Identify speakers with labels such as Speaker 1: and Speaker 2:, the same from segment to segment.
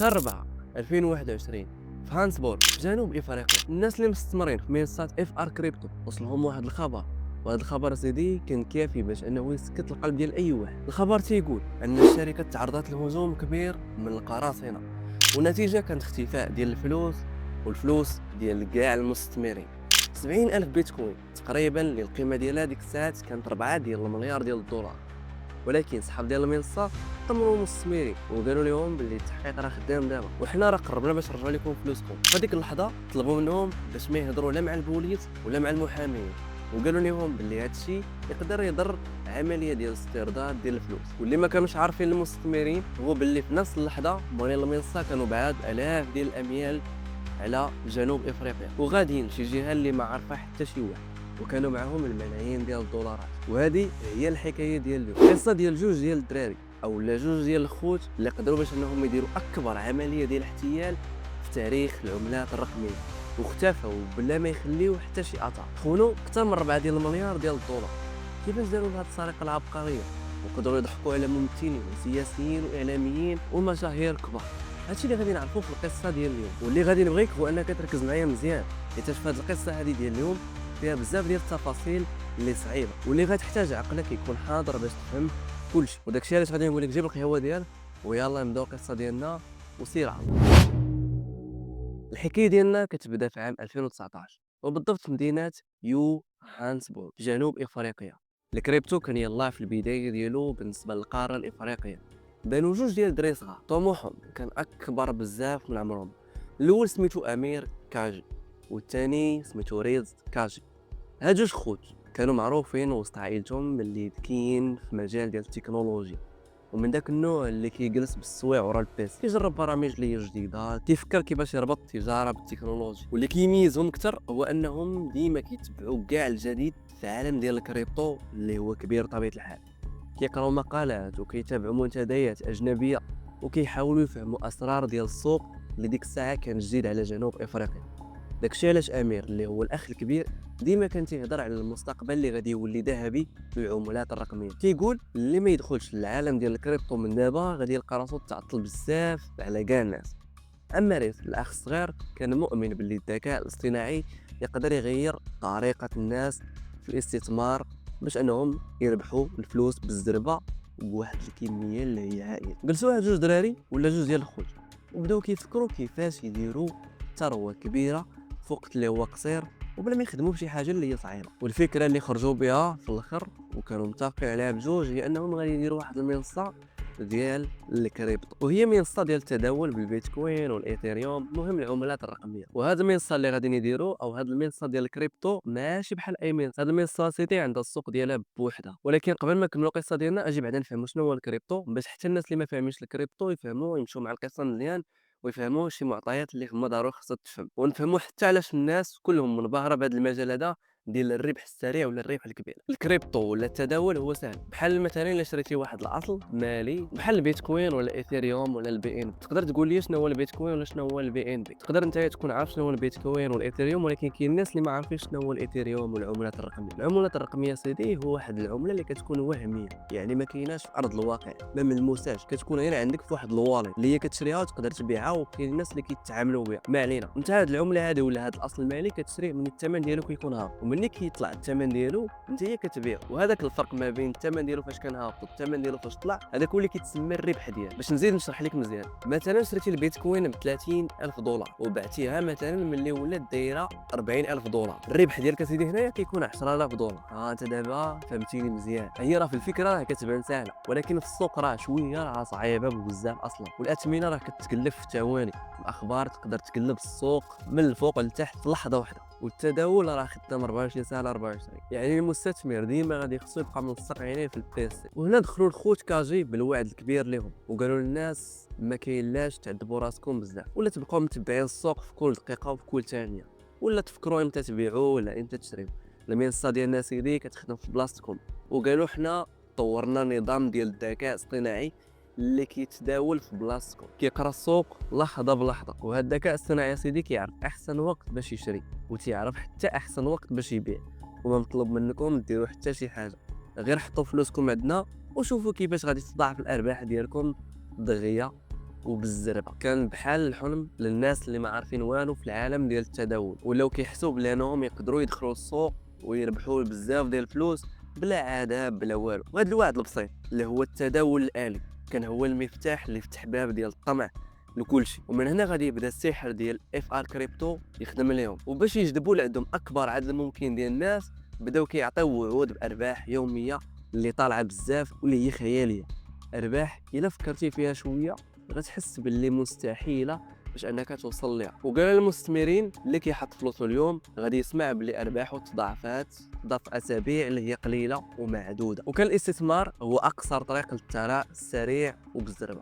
Speaker 1: شهر 4 2021 في هانسبورغ في جنوب افريقيا. الناس اللي مستثمرين في منصات اف ار كريبتو وصلهم واحد الخبر، وهذا الخبر سيدي كان كافي باش انه يسكت القلب ديال اي واحد. الخبر تيقول ان الشركه تعرضت لهجوم كبير من القراصنه، والنتيجه كانت اختفاء ديال الفلوس ديال كاع المستثمرين. 70,000 بيتكوين تقريبا اللي القيمه ديالها ديك الساعات كانت 4 ديال المليار ديال الدولار. ولكن صحاب ديال المنصه طمنوا المستثمرين وقالوا لهم باللي التحقيق راه خدام دابا، وحنا راه قربنا باش نرجعوا لكم فلوسكم. فديك اللحظه طلبوا منهم باش ما يهضروا لا مع البوليس ولا مع المحامين، وقالوا لهم باللي هذا الشيء يقدر يضر عمليه ديال استرداد ديال الفلوس. واللي ما كانوش عارفين المستثمرين هو باللي في نفس اللحظه موالين المنصه كانوا بعاد الاف ديال الاميال على جنوب افريقيا وغاديين لشي جهه اللي ما عارفها حتى شي واحد، وكانوا معهم الملايين ديال الدولارات. وهذه هي الحكايه ديال اليوم، قصه ديال جوج ديال الدراري او لا جوج ديال الخوت اللي قدروا باش انهم يديروا اكبر عمليه ديال احتيال في تاريخ العملات الرقميه، واختفوا بلا ما يخليو حتى شي اثر. خونوا اكثر من 4 ديال المليار ديال الدولار. كيفاش داروا هذه السرقه العبقريه وقدروا يضحكوا على ممثلين وسياسيين واعلاميين ومشاهير كبار؟ هادشي اللي غادي نعرفوه في القصه ديال اليوم، واللي غادي نبغيك هو انك تركز معايا مزيان، حيت في هذه القصه هذه ديال اليوم فيها بزاف ديال التفاصيل اللي صعيبه واللي غتحتاج عقلك يكون حاضر باش تفهم كلشي. وداكشي علاش غادي نقول لك جيب القهوه ديالك ويلا نبداو القصه ديالنا وسير على الله. الحكايه ديالنا كتبدا في عام 2019 وبالضبط في مدينه هانسبورغ في جنوب افريقيا. الكريبتو كان يلاه في البدايه ديالو بالنسبه للقاره الافريقيه. بانوا جوج ديال الدراري صغار طموحهم كان اكبر بزاف من عمرهم. الاول سميتو امير كاجي والثاني سميتو ريز كاجي. هاد جوج خوت كانوا معروفين وسط عائلتهم باللي ذكيين في مجال ديال التكنولوجيا، ومن داك النوع اللي كيجلس بالسوايع ورا البيس كيجرب برامج اللي هي جديده، كيفكر كيفاش يربط التجاره بالتكنولوجيا. واللي كيميزهم اكثر هو انهم ديما كيتبعوا كاع الجديد في العالم ديال الكريبتو اللي هو كبير بطبيعه الحال. كيقراو مقالات وكيتابعوا منتديات اجنبيه وكيحاولوا يفهموا اسرار ديال السوق اللي ديك الساعه كان جديد على جنوب افريقيا. داكشي علاش امير اللي هو الاخ الكبير ديما كان تيهضر على المستقبل اللي غادي يولي ذهبي للعملات الرقميه. كيقول اللي ما يدخلش للعالم ديال الكريبتو من دابا غادي يلقى راسو تعطل بزاف على كاع الناس. اما ريس الاخ الصغير كان مؤمن باللي الذكاء الاصطناعي يقدر يغير طريقه الناس في الاستثمار باش انهم يربحوا الفلوس بالزربه بواحد الكميه اللي هي عائله. جلسوا جوج دراري ولا جوج ديال الخوت وبداو كيفكروا كيفاش يديروا ثروه كبيره في وقت اللي هو قصير وبلا ما يخدموا بشي حاجه اللي هي صعيبه. والفكره اللي خرجوا بها في الاخر وكانوا متفقين عليها بجوج هي انهم غادي يديروا واحد المنصه ديال الكريبتو، وهي منصه ديال التداول بالبيتكوين والايثيريوم، المهم العملات الرقميه. وهذا المنصه اللي غادي يديروا او هذه المنصه ديال الكريبتو ماشي بحال اي منصه. هذه المنصه سيتي عندها السوق ديالها بوحدها. ولكن قبل ما نكملوا القصه ديالنا اجي بعدا نفهموا شنو هو الكريبتو باش حتى الناس اللي ما فاهمينش الكريبتو يفهموا يمشوا مع القصه مزيان ويفهموا شي معطيات اللي هما ضروري خصها تفهم، ونفهموا حتى علاش الناس كلهم منبهره بهذا المجال هذا ديال الربح السريع ولا الربح الكبير. الكريبتو ولا التداول هو سهل، بحال مثلا الا شريتي واحد الاصل مالي بحال البيتكوين ولا الايثيريوم ولا البي ان. تقدر تقول لي شنو هو البيتكوين ولا شنو هو البي ان بي؟ تقدر انت تكون عارف شنو هو البيتكوين والايثيريوم، ولكن كاين الناس اللي ما عارفين شنو هو الايثيريوم والعملات الرقميه. العملات الرقميه سيدي هو واحد العمله اللي كتكون وهميه، يعني ما كايناش في ارض الواقع، ما ملموساش، كتكون غير عندك في واحد الواليت اللي هي كتشريها وتقدر تبيعها، وكاين الناس اللي كيتعاملوا بها. ما علينا، انت هاد العمله هذه ولا هاد الاصل المالي كتشريه من الثمن ديالو كيكون هابط، ومني كيطلع الثمن ديالو انت هي كتبيع. وهذاك الفرق ما بين الثمن ديالو فاش كان هابط والثمن ديالو فاش طلع هذاك هو اللي كيتسمى الربح ديالو. باش نزيد نشرح لك مزيان، مثلا شريتي البيتكوين ب 30,000 دولار وبعتيها مثلا ملي ولات دايره 40,000 دولار، الربح ديالك سيدي هنايا كيكون 10,000 دولار. انت دابا فهمتيني مزيان. هي راه في الفكره راه كتبان سهله، ولكن في السوق راه شويه راه صعيبه بزاف اصلا. والاثمنه راه كتكلف في ثواني، الاخبار تقدر تقلب السوق من الفوق لتحت في لحظه واحده. والتداول راه خدام 24 ساعه على 24، يعني المستثمر ديما غادي خصو يبقى ملصق عينيه في البيسي. وهنا دخلوا الخوت كاجي بالوعد الكبير لهم وقالوا للناس ما كاينلاش تعذبوا راسكم بزاف، ولا تبقاو متبعين السوق في كل دقيقه وفي كل ثانيه، ولا تفكروا امتى تبيعوا ولا امتى تشريو. المنصه ديالنا سيدي كتخدم في بلاصتكم. وقالوا حنا طورنا نظام ديال الذكاء الاصطناعي اللي كيتداول في بلاصتكم، كيقرا السوق لحظه بلحظه. وهذا الذكاء الاصطناعي سيدي كيعرف احسن وقت باش يشري وتيعرف حتى احسن وقت باش يبيع. وما مطلوب منكم ديروا حتى شي حاجه، غير حطوا فلوسكم عندنا وشوفوا كيفاش غادي تضاعف الارباح ديالكم دغيا وبالزربه. كان بحال الحلم للناس اللي ما عارفين والو في العالم ديال التداول، ولاو كيحسوا بلي انهم يقدروا يدخلوا السوق ويربحوا بزاف ديال الفلوس بلا عذاب بلا والو. وهذا الوعد البسيط اللي هو التداول الآلي كان هو المفتاح اللي فتح باب ديال الطمع لكل شيء. ومن هنا غادي يبدا السحر ديال اف ار كريبتو يخدم لهم، وباش يجذبوا لعندهم اكبر عدد ممكن ديال الناس بداو كيعطيو وعود بارباح يوميه اللي طالعه بزاف واللي هي خياليه. ارباح الا فكرتي فيها شويه غتحس باللي مستحيله باش انك توصل ليها. وقال للمستثمرين اللي كيحط فلوسه اليوم غادي يسمع باللي ارباحه تضاعفات ضعف اسابيع اللي هي قليله ومعدوده. وكان الاستثمار هو اقصر طريق للثراء السريع وبالزربه.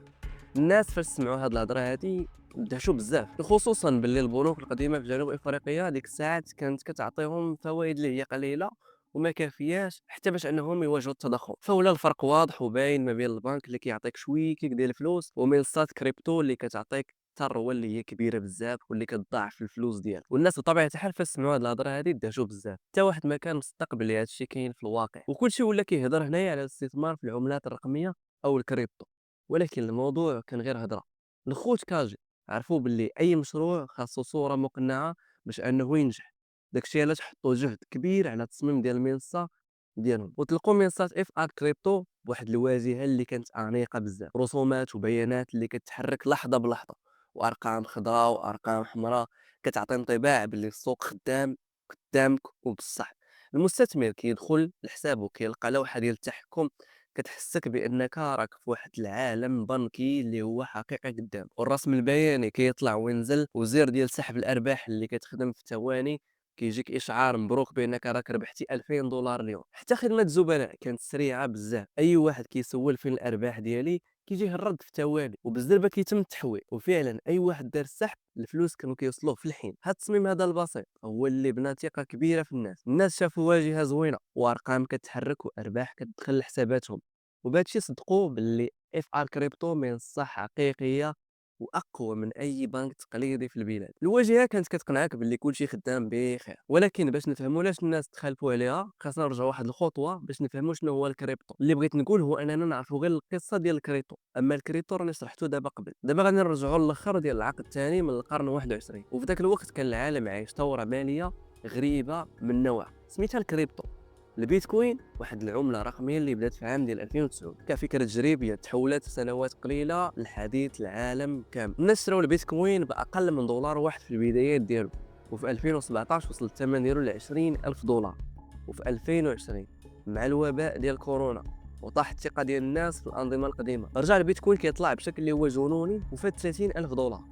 Speaker 1: الناس فاش سمعوا هاد الهضره هادي دهشوا بزاف، خصوصا باللي البنوك القديمه في جنوب افريقيا ديك الساعات كانت كتعطيهم فوائد اللي هي قليله وما كافياش حتى باش انهم يواجهوا التضخم. فولا الفرق واضح وباين ما بين البنك اللي كيعطيك شويه ديال الفلوس ومنصات كريبتو اللي كتعطيك ثروه اللي هي كبيره بزاف واللي كتضاعف الفلوس ديالك. والناس بطبيعه الحال فاش سمعوا هاد الهضره هادي دهشوا بزاف، حتى واحد ما كان مصدق بلي هادشي كاين في الواقع. وكلشي ولا كيهضر هنايا على الاستثمار في العملات الرقميه او الكريبتو، ولكن الموضوع كان غير هضره. الخوت كاجي عرفوا باللي اي مشروع خاصو صوره مقنعه باش انه ينجح. داكشي علاش حطوا جهد كبير على التصميم ديال المنصه ديالهم، وتلقوا منصات اف ار كريبتو بواحد الواجهه اللي كانت انيقه بزاف، رسومات وبيانات اللي كتحرك لحظه بلحظه، وارقام خضراء وارقام حمراء كتعطي انطباع باللي السوق خدام قدامك وبصح. المستثمر كيدخل لحسابه كيلقى لوحه ديال التحكم كتحسك بانك راك في واحد العالم بنكي اللي هو حقيقي قدام، والرسم البياني كيطلع وينزل، وزير ديال سحب الارباح اللي كتخدم في ثواني، كيجيك اشعار مبروك بانك راك ربحتي 2000 دولار اليوم. حتى خدمه الزبناء كانت سريعه بزاف، اي واحد كيسول فين الارباح ديالي كيجيه الرد في ثواني، وبالزربه كيتم التحويل. وفعلا اي واحد دار السحب الفلوس كانوا كيوصلوه في الحين. هذا التصميم هذا البسيط هو اللي بنى ثقه كبيره في الناس شافوا واجهه زوينه وارقام كتحرك وارباح كتدخل لحساباتهم، وبهذا الشيء صدقوا باللي اف ار كريبتو منصه حقيقيه واقوى من اي بنك تقليدي في البلاد. الواجهه كانت كتقنعك باللي كلشي خدام بخير، ولكن باش نفهموا علاش الناس تخالفوا عليها خاصنا نرجعوا واحد الخطوه باش نفهموا شنو هو الكريبتو. اللي بغيت نقول هو اننا نعرفوا غير القصه ديال الكريبتو، اما الكريبتو راني شرحته دابا قبل. دابا غادي نرجعوا للاخر ديال العقد الثاني من القرن 21، وفي ذاك الوقت كان العالم عايش ثوره ماليه غريبه من نوعها سميتها الكريبتو. البيتكوين واحد العمله رقميه اللي بدات في عام ديال 2009 كفكره تجريبيه تحولت في سنوات قليله لحديث العالم كامل. الناس شراو البيتكوين باقل من دولار واحد في البدايات ديالو، وفي 2017 وصل الثمن ديالو ل 20,000 دولار. وفي 2020 مع الوباء ديال كورونا وطاح الثقه ديال الناس في الانظمه القديمه رجع البيتكوين كيطلع بشكل اللي هو جنوني، وفات 30,000 دولار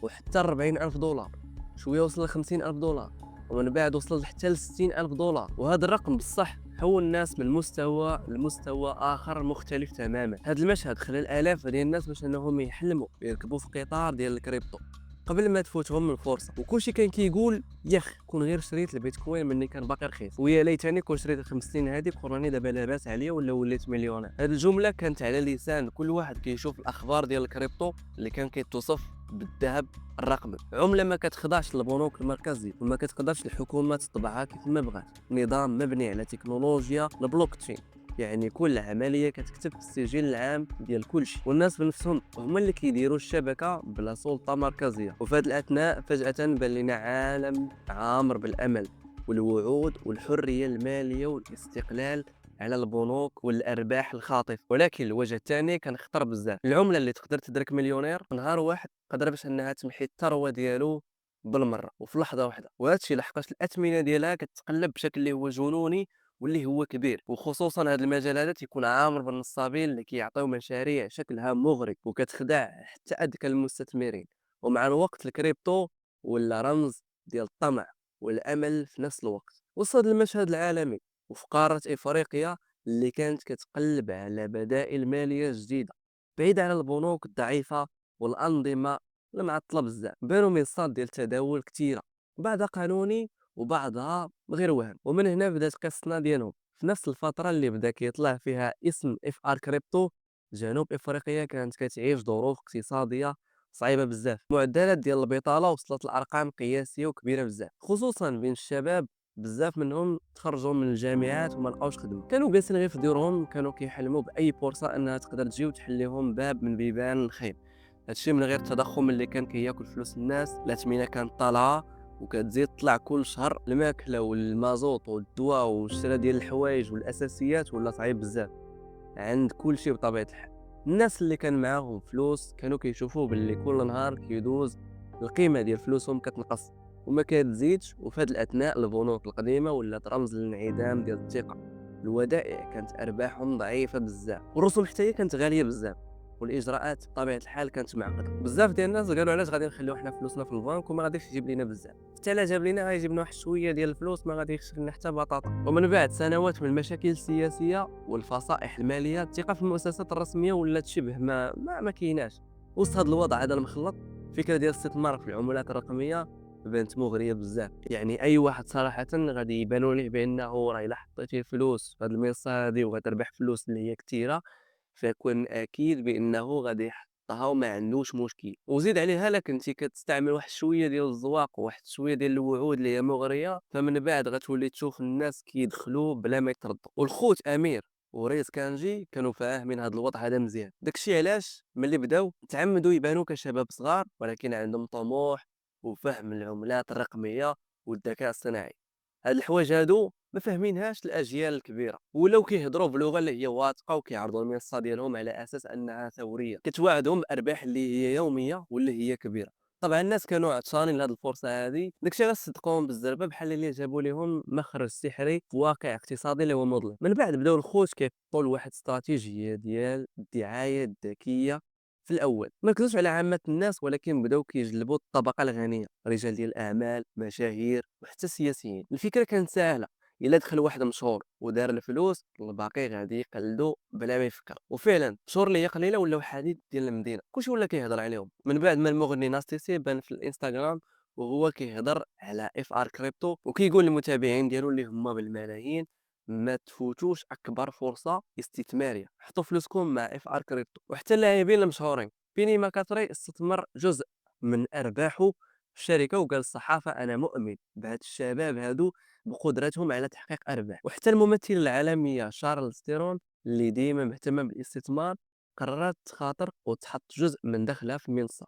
Speaker 1: وحتى 40,000 دولار، شويه وصل ل 50,000 دولار، ومن بعد وصل حتى ل 60,000 دولار. وهذا الرقم بصح حول الناس من مستوى لمستوى اخر مختلف تماما. هذا المشهد خلى الالاف ديال الناس باش انهم يحلموا يركبوا في قطار ديال الكريبتو قبل ما تفوتهم الفرصه. وكلشي كان كيقول يخ كون غير شريت البيتكوين مني كان باقي رخيص، ويا ليتني كون شريت ال 50 هذيك كون دابا لاباس عليا ولا وليت مليونير. هذه الجمله كانت على لسان كل واحد كيشوف الاخبار ديال الكريبتو اللي كان كيتوصف بالذهب الرقمي. عمله ما كتخضعش للبنوك المركزيه وما كتقدرش الحكومه تطبعها كيف ما بغات، نظام مبني على تكنولوجيا البلوك تشين، يعني كل عمليه كتكتب في السجل العام ديال كلشي، والناس بنفسهم هما اللي كيديروا الشبكه بلا سلطه مركزيه. وفي هذا الاثناء فجاه بان لنا عالم عامر بالامل والوعود والحريه الماليه والاستقلال على البنوك والارباح الخاطفه. ولكن الوجه الثاني كان خطر بزاف، العمله اللي تقدر تدرك مليونير نهار واحد قدر باش انها تمحي الثروه ديالو بالمره وفي لحظه واحده. وهذا الشيء لحقاش الاثمنه ديالها كتقلب بشكل اللي هو جنوني واللي هو كبير. وخصوصا هذا المجال هذا تيكون عامر بالنصابين اللي كيعطيو مشاريع شكلها مغري وكتخدع حتى اذكى المستثمرين. ومع الوقت الكريبتو ولا رمز ديال الطمع والامل في نفس الوقت وصل المشهد العالمي. وفي قاره افريقيا اللي كانت كتقلب على بدائل ماليه جديده بعيده عن البنوك الضعيفه والانظمه المعطله بزاف، بانوا منصات ديال التداول كثيره، بعضها قانوني وبعضها غير وهم. ومن هنا بدات قصتنا ديالهم. في نفس الفتره اللي بدا كيطلع فيها اسم اف ار كريبتو، جنوب افريقيا كانت كتعيش ظروف اقتصاديه صعيبه بزاف. معدلات ديال البطاله وصلت لارقام قياسيه وكبيره بزاف، خصوصا بين الشباب. بزاف منهم تخرجوا من الجامعات وما لقاوش خدمه، كانوا جالسين غير في ديورهم، كانوا كيحلموا باي فرصه انها تقدر تجي وتحل لهم باب من بيبان الخير. هادشي من غير التضخم اللي كان كياكل فلوس الناس. الاثمنه كانت طالعه وكتزيد تطلع كل شهر. الماكله والمازوط والدواء والشراء ديال الحوايج والاساسيات ولا صعيب بزاف عند كل شيء بطبيعه الحال. الناس اللي كان معاهم فلوس كانوا كيشوفوا باللي كل نهار كيدوز القيمه ديال فلوسهم كتنقص وما كتزيدش. وفي هذا الاثناء البنوك القديمه ولات رمز للانعدام ديال الثقه. الودائع كانت ارباحهم ضعيفه بزاف والرسوم حتى هي كانت غاليه بزاف والاجراءات بطبيعه الحال كانت معقده. بزاف ديال الناس قالوا علاش غادي نخليو حنا فلوسنا في البنك وما غاديش يجيب لينا بزاف، حتى لا جاب لينا غيجيب لنا واحد شويه ديال الفلوس ما غادي يخسر لنا حتى بطاطا. ومن بعد سنوات من المشاكل السياسيه والفصائح الماليه الثقه في المؤسسات الرسميه ولات شبه ما كايناش. وسط هذا الوضع هذا المخلط الفكره ديال الاستثمار في العملات الرقميه بانت مغريه بزاف. يعني اي واحد صراحه غادي يبانوا ليه بانه راه الا حطيتي فلوس في هذه المنصه هذه وغتربح فلوس اللي هي كثيره فكن اكيد بانه غادي يحطها وما عندوش مشكل. وزيد عليها لك انت كتستعمل واحد شويه ديال الزواق وواحد شويه ديال الوعود اللي هي مغريه فمن بعد غتولي تشوف الناس كيدخلوا بلا ما يتردوا. والخوت امير وريس كانجي كانوا فاهمين هذا الوضع هذا مزيان. داكشي علاش ملي بداو تعمدوا يبانوا كشباب صغار ولكن عندهم طموح وفهم العملات الرقميه والذكاء الصناعي. هاد الحوايج هادو ما فاهمينهاش الاجيال الكبيره ولاو كيهضروا بلغه اللي هي واثقه وكيعرضوا المنصه ديالهم على اساس انها ثوريه كتوعدهم بارباح اللي هي يوميه واللي هي كبيره. طبعا الناس كانوا عطشانين لهاد الفرصه هذه داكشي علاش صدقوهم بالزربه بحال اللي جابوا لهم مخرج سحري في واقع اقتصادي اللي هو مظلم. من بعد بداو الخوت كيحطوا لواحد استراتيجيه ديال الدعايه الذكيه. في الاول ما ركزوش على عامه الناس ولكن بداو كيجلبوا الطبقه الغنيه رجال ديال الاعمال مشاهير وحتى السياسيين. الفكره كانت سهله الا دخل واحد مشهور ودار الفلوس الباقي غادي يقلدو بلا ما يفكر. وفعلا شهور اللي هي قليله ولاو حديد ديال المدينه كلشي ولا كيهضر عليهم. من بعد ما المغني ناستيسي بان في الانستغرام وهو كيهضر على اف ار كريبتو وكيقول للمتابعين ديالو اللي هما بالملايين ما تفوتوش اكبر فرصه استثماريه حطوا فلوسكم مع اف ار كريبتو. وحتى اللاعبين المشهورين بيني ماكاتري استثمر جزء من ارباحه في الشركه وقال الصحافه انا مؤمن بهاد الشباب هادو بقدرتهم على تحقيق ارباح. وحتى الممثله العالميه شارلز تيرون اللي ديما مهتمه بالاستثمار قررت تخاطر وتحط جزء من دخلها في المنصه.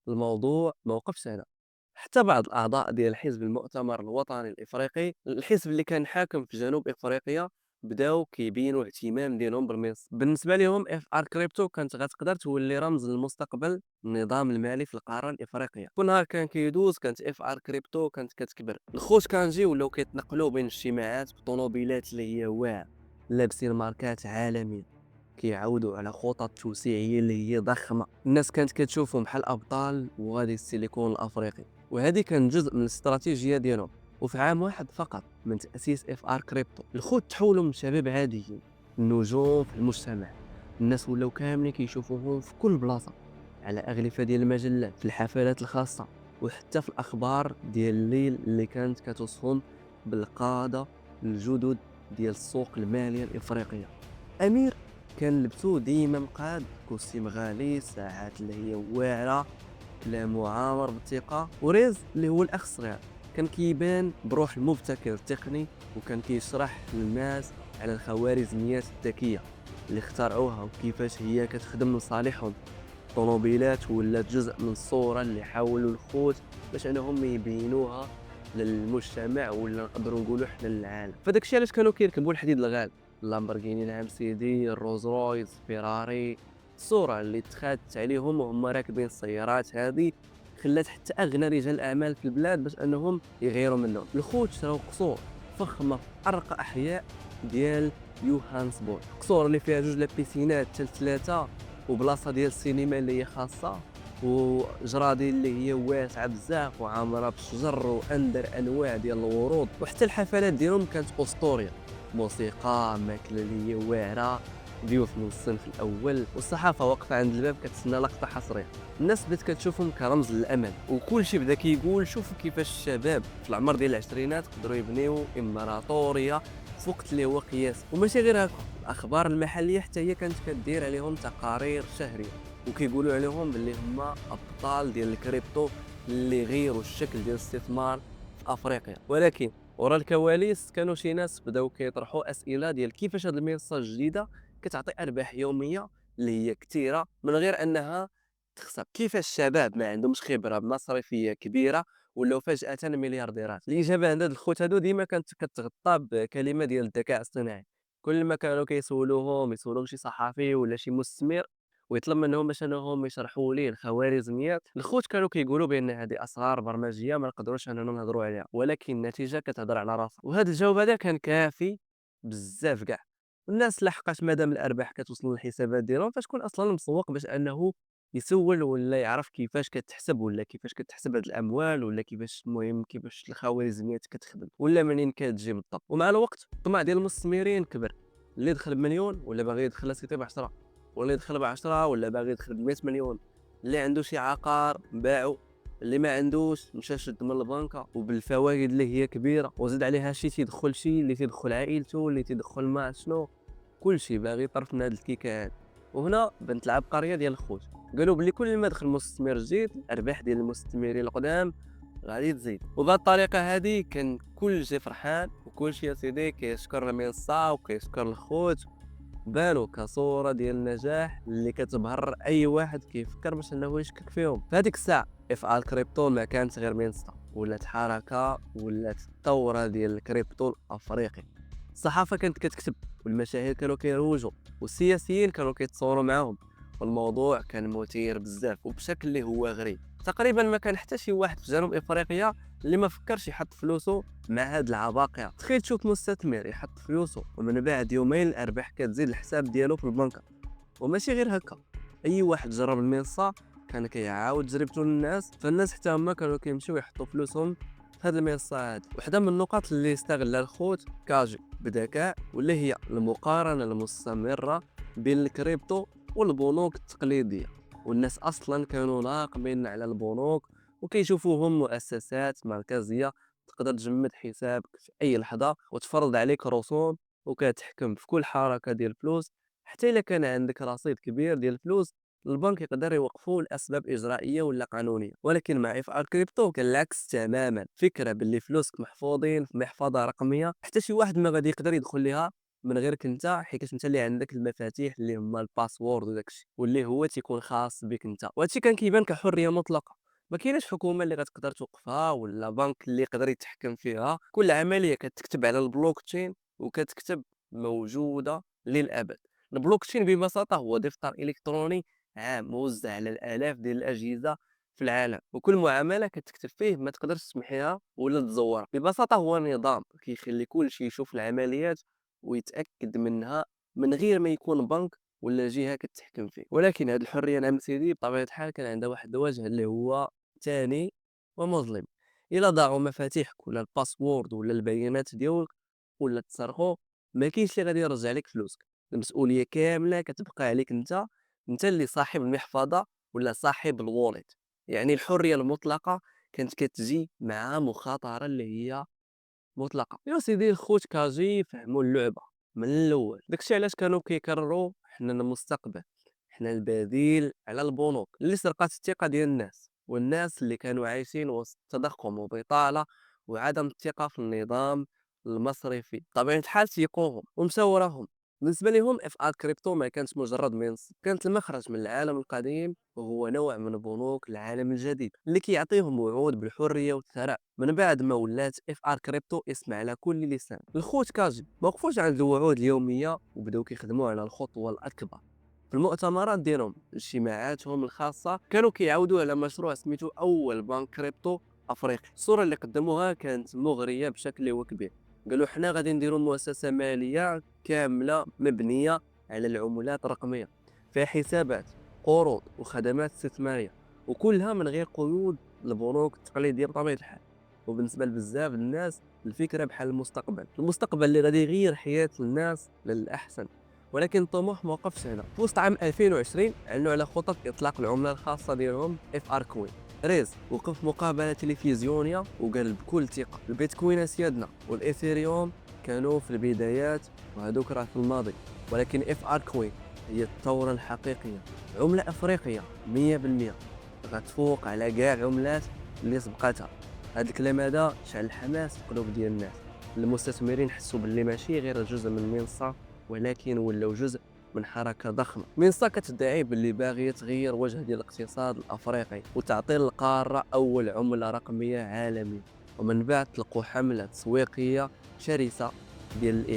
Speaker 1: الموضوع ما وقفش هنا، حتى بعض الاعضاء ديال حزب المؤتمر الوطني الافريقي الحزب اللي كان حاكم في جنوب افريقيا بداو كيبينوا اهتمام ديالهم بالمنصه. بالنسبه لهم اف ار كريبتو كانت غتقدر تولي رمز للمستقبل النظام المالي في القاره الافريقيه. كل نهار كان كيدوز كانت اف ار كريبتو كانت كتكبر. الخوت كانجي ولاو كيتنقلوا بين الاجتماعات بطوموبيلات اللي هي واعره لابسين ماركات عالميه كيعاودوا على خطط توسيعيه اللي هي ضخمه. الناس كانت كتشوفهم بحال ابطال وغادي السيليكون الافريقي وهذه كان جزء من الاستراتيجيه ديالهم. وفي عام واحد فقط من تاسيس اف ار كريبتو الخوت تحولوا من شباب عاديين النجوم في المجتمع. الناس ولاو كاملين كيشوفوهم في كل بلاصه على اغلفه ديال المجلات في الحفلات الخاصه وحتى في الاخبار ديال الليل اللي كانت كتوصفهم بالقاده الجدد ديال السوق الماليه الافريقيه. امير كان لبسو ديما مقاد كوستيم غالي ساعات اللي هي واعره كلام معامر بالثقه. وريز اللي هو الاخ الصغير كان كيبان بروح المبتكر التقني وكان كيشرح للناس على الخوارزميات الذكيه اللي اخترعوها وكيفاش هي كتخدم لصالحهم. الطوموبيلات ولات جزء من الصوره اللي حاولوا الخوت باش انهم يبينوها للمجتمع ولا نقدروا نقولوا حنا للعالم. فداك الشيء علاش كانوا كيركبوا الحديد الغالي اللامبورغيني العام سيدي الروز رويس فيراري. الصوره اللي تخادت عليهم وهم راكبين السيارات هذه خلات حتى اغنى رجال الاعمال في البلاد باش انهم يغيروا منهم. الخوت شراو قصور فخمه في ارقى احياء ديال يوهانسبورغ، قصور اللي فيها جوج لابيسينات حتى ثلاثه وبلاصه ديال السينما اللي هي خاصه وجرادي اللي هي واسعه بزاف وعامره بالشجر واندر انواع ديال الورود. وحتى الحفلات ديالهم كانت اسطوريه موسيقى ماكله اللي هي واعره ضيوف من الصنف الاول والصحافه واقفه عند الباب كتسنى لقطه حصريه. الناس بدات كتشوفهم كرمز للامل وكل شيء بدا كيقول شوفوا كيفاش الشباب في العمر ديال العشرينات قدروا يبنيو امبراطوريه في وقت اللي هو قياس. وماشي غير هكا الاخبار المحليه حتى هي كانت كدير عليهم تقارير شهريه وكيقولوا عليهم باللي هما ابطال ديال الكريبتو اللي غيروا الشكل ديال الاستثمار في افريقيا. ولكن ورا الكواليس كانوا شي ناس بداو كيطرحوا اسئله ديال كيفاش هذه المنصه الجديده كتعطي ارباح يوميه اللي هي كثيره من غير انها تخسر. كيفاش الشباب ما عندهمش خبرة مصرفية كبيرة ولاو فجأة مليارديرات؟ الإجابة عند هاد الخوت هادو ديما كانت كتغطى بكلمة ديال الذكاء الاصطناعي. كل ما كانوا كيسولوهم يسولوهم شي صحفي ولا شي مستثمر ويطلب منهم باش انهم يشرحوا ليه الخوارزميات، الخوت كانوا كيقولوا بان هذه اسرار برمجيه ما نقدروش اننا نهضروا عليها، ولكن النتيجه كتهضر على راسها. وهذا الجواب هذا كان كافي بزاف كاع. الناس لحقت مادام الارباح كتوصل للحسابات ديالهم، فشكون اصلا مسوق باش انه يسول ولا يعرف كيفاش كتحسب ولا كيفاش كتحسب هاد الاموال ولا كيفاش المهم كيفاش الخوارزميات كتخدم ولا منين كتجي بالضبط. ومع الوقت الطمع ديال المستثمرين كبر، اللي دخل بمليون ولا باغي يدخل سيتي ب 10، ولا يدخل ب 10 ولا باغي يدخل ب 100 مليون. اللي عنده شي عقار باعو، اللي ما عندوش مشى شد من البنكه وبالفوائد اللي هي كبيره، وزيد عليها شي تيدخل شي اللي تيدخل عائلته اللي تيدخل ما شنو، كلشي باغي طرف من هاد الكيكه هاد. وهنا بنت العبقريه ديال الخوت، قالوا بلي كل ما دخل مستثمر جديد الارباح ديال المستثمرين القدام غادي تزيد. وبهذه الطريقه هذه كان كلشي فرحان وكلشي يا سيدي كيشكر المنصه وكيشكر الخوت. بانوا كصوره ديال النجاح اللي كتبهر اي واحد كيفكر باش انه يشكك فيهم. في هذيك الساعه اف ال كريبتو ما كانت غير منصه، ولات حركه، ولات الثوره ديال الكريبتو الافريقي. الصحافه كانت كتكتب والمشاهير كانوا كيروجوا والسياسيين كانوا كيتصوروا معاهم، والموضوع كان مثير بزاف وبشكل اللي هو غريب. تقريبا ما كان حتى شي واحد في جنوب افريقيا اللي ما فكرش يحط فلوسه مع هاد العباقرة. تخيل تشوف مستثمر يحط فلوسه ومن بعد يومين الارباح كتزيد الحساب ديالو في البنكة. وماشي غير هكا، اي واحد جرب المنصة كان كيعاود تجربته للناس، فالناس حتى هما كانوا كيمشيو يحطوا فلوسهم في هاد المنصة هادي. وحده من النقاط اللي استغلها الخوت كاجي بذكاء واللي هي المقارنة المستمرة بين الكريبتو والبنوك التقليدية. والناس اصلا كانوا ناقمين على البنوك وكيشوفوهم مؤسسات مركزية تقدر تجمد حسابك في اي لحظة وتفرض عليك رسوم وكتحكم في كل حركة ديال الفلوس. حتى الا كان عندك رصيد كبير ديال الفلوس، البنك يقدر يوقفوه لاسباب اجرائيه ولا قانونيه. ولكن مع اف ار كريبتو كان العكس تماما، فكره باللي فلوسك محفوظين في محفظه رقميه حتى شي واحد ما غادي يقدر يدخل ليها من غيرك انت، حيت انت اللي عندك المفاتيح اللي هما الباسورد وداكشي واللي هو تيكون خاص بك انت. وهادشي كان كيبان كحريه مطلقه، ما كايناش حكومه اللي غتقدر توقفها ولا بنك اللي يقدر يتحكم فيها. كل عمليه كتكتب على البلوك تشين وكتكتب موجوده للابد. البلوك تشين ببساطه هو دفتر الكتروني عام موزع على الالاف ديال الاجهزه في العالم، وكل معامله كتكتب فيه ما تقدرش تسمحيها ولا تزورها. ببساطه هو نظام كيخلي كل شيء يشوف العمليات ويتاكد منها من غير ما يكون بنك ولا جهه كتحكم فيه. ولكن هذه الحريه نعم سيدي بطبيعه الحال كان عندها واحد الوجه اللي هو ثاني ومظلم. الا ضاعوا مفاتيحك ولا الباسورد ولا البيانات ديالك ولا تسرقوا، ما كاينش اللي غادي يرجع لك فلوسك. المسؤوليه كامله كتبقى عليك انت، انت اللي صاحب المحفظه ولا صاحب الواليت. يعني الحريه المطلقه كانت كتجي مع مخاطره اللي هي مطلقه. يا سيدي الخوت كاجي فهموا اللعبه من الاول، داكشي علاش كانوا كيكرروا حنا المستقبل، حنا البديل على البنوك اللي سرقات الثقه ديال الناس، والناس اللي كانوا عايشين وسط تضخم وبطاله وعدم الثقه في النظام المصرفي. بطبيعه الحال تيقوهم ومشاو وراهم. بالنسبه لهم اف ار كريبتو ما كانت مجرد منصه، كانت المخرج من العالم القديم، وهو نوع من بنوك العالم الجديد اللي كيعطيهم وعود بالحريه والثراء. من بعد ما ولات اف ار كريبتو اسم على كل لسان، الخوت كاجي ما وقفوش عند الوعود اليوميه وبداو كيخدموا على الخطوه الاكبر. في المؤتمرات ديالهم اجتماعاتهم الخاصه كانوا كيعاودوا على مشروع سميتو اول بنك كريبتو افريقي. الصوره اللي قدموها كانت مغريه بشكل هو كبير. قالوا حنا غادي نديروا مؤسسه ماليه كامله مبنيه على العملات الرقميه، فيها حسابات، قروض وخدمات استثماريه، وكلها من غير قيود البنوك التقليديه بطبيعه الحال. وبالنسبه لبزاف الناس الفكره بحال المستقبل اللي غادي يغير حياه الناس للاحسن. ولكن الطموح ما وقفش هنا. في وسط عام 2020 اعلنوا على خطط اطلاق العمله الخاصه ديالهم اف ار كوين. ريز وقف مقابله تلفزيونيه وقال بكل ثقه البيتكوين اسيادنا والايثيريوم كانوا في البدايات وهذوك راه في الماضي، ولكن اف ار كوين هي الثوره الحقيقيه، عمله افريقيه 100% غتفوق على كاع العملات اللي سبقتها. هذا الكلام هذا شعل الحماس في القلوب ديال الناس. المستثمرين حسوا باللي ماشي غير جزء من المنصه، ولكن ولاو جزء من حركة ضخمة. منصة كتدعي باللي باغية تغير وجه ديال الاقتصاد الأفريقي وتعطي للقارة أول عملة رقمية عالمية، ومن بعد تلقوا حملة تسويقية شرسة ديال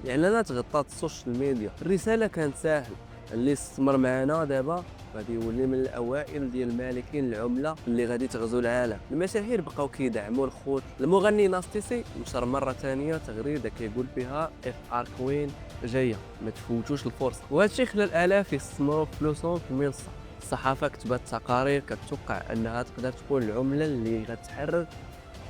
Speaker 1: الإعلانات غطات السوشيال ميديا. الرسالة كانت ساهلة، اللي استثمر معنا دابا غادي يولي من الاوائل ديال مالكين العمله اللي غادي تغزو العالم. المشاهير بقاو كيدعموا الخوت. المغني ناستيسي نشر مره ثانيه تغريده كيقول فيها اف ار كوين جايه، ما تفوتوش الفرصه. وهذا الشيء خلى الالاف يستثمروا فلوسهم في المنصه. الصحافه كتبت تقارير كتوقع انها تقدر تكون العمله اللي غتحرر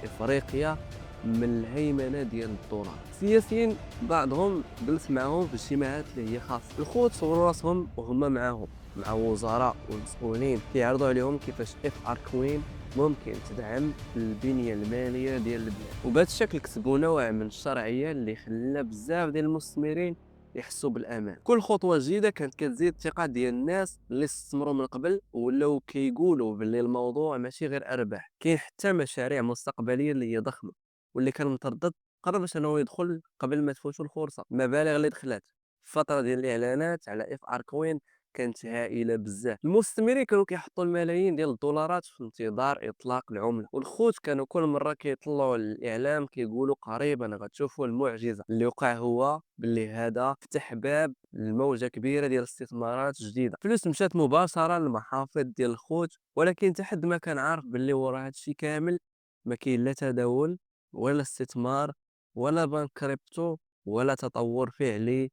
Speaker 1: افريقيا من الهيمنه ديال الدولار. السياسيين بعضهم جلس معاهم في اجتماعات اللي هي خاصه. الخوت صوروا راسهم وهما معاهم مع وزراء ومسؤولين كيعرضوا عليهم كيفاش اف ار كوين ممكن تدعم البنيه الماليه ديال البلاد. وبهذا الشكل كسبوا نوع من الشرعيه اللي خلى بزاف ديال المستثمرين يحسوا بالامان. كل خطوه جديده كانت كتزيد الثقه ديال الناس اللي استثمروا من قبل، ولاو كيقولوا باللي الموضوع ماشي غير ارباح، كاين حتى مشاريع مستقبليه اللي هي ضخمه. واللي كان متردد قرر باش انه يدخل قبل ما تفوتوا الفرصه. المبالغ اللي دخلت الفتره ديال الاعلانات على اف ار كوين كانت هائله بزاف. المستثمرين كانوا كيحطوا الملايين ديال الدولارات في انتظار اطلاق العمله، والخوت كانوا كل مره كيطلعوا الاعلام كيقولوا قريبا غتشوفوا المعجزه. اللي وقع هو باللي هذا فتح باب لموجه كبيره ديال الاستثمارات جديده. فلوس مشات مباشره للمحافظ ديال الخوت، ولكن حتى حد ما كان عارف باللي ورا هذا الشيء كامل ما كاين لا تداول ولا استثمار ولا بنك كريبتو ولا تطور فعلي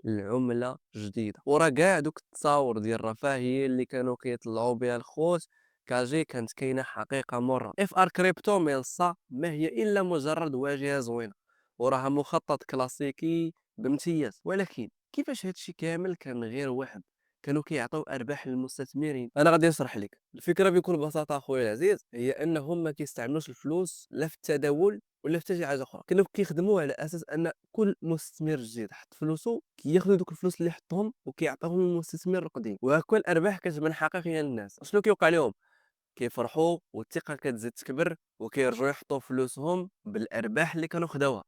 Speaker 1: العملة جديدة. ورا كاع دوك التصاور ديال الرفاهية اللي كانوا كيطلعوا بها الخوت كاجي كانت كاينة حقيقة مرة. اف ار كريبتو منصة ما هي الا مجرد واجهة زوينة وراها مخطط كلاسيكي بامتياز، ولكن كيفاش هادشي كامل كان غير وهم. كانوا كيعطيو ارباح للمستثمرين. انا غادي نشرح لك الفكره بكل بساطه اخويا العزيز. هي انهم ما كيستعملوش الفلوس لا في التداول ولا في حتى شي حاجه اخرى. كانوا كيخدموا على اساس ان كل مستثمر جديد حط فلوسه كياخذوا دوك الفلوس اللي حطهم وكيعطيهم للمستثمر القديم، وهكا الارباح كتبان حقيقيه للناس. شنو كيوقع لهم؟ كيفرحوا والثقه كتزيد تكبر وكيرجعوا يحطوا فلوسهم بالارباح اللي كانوا خداوها.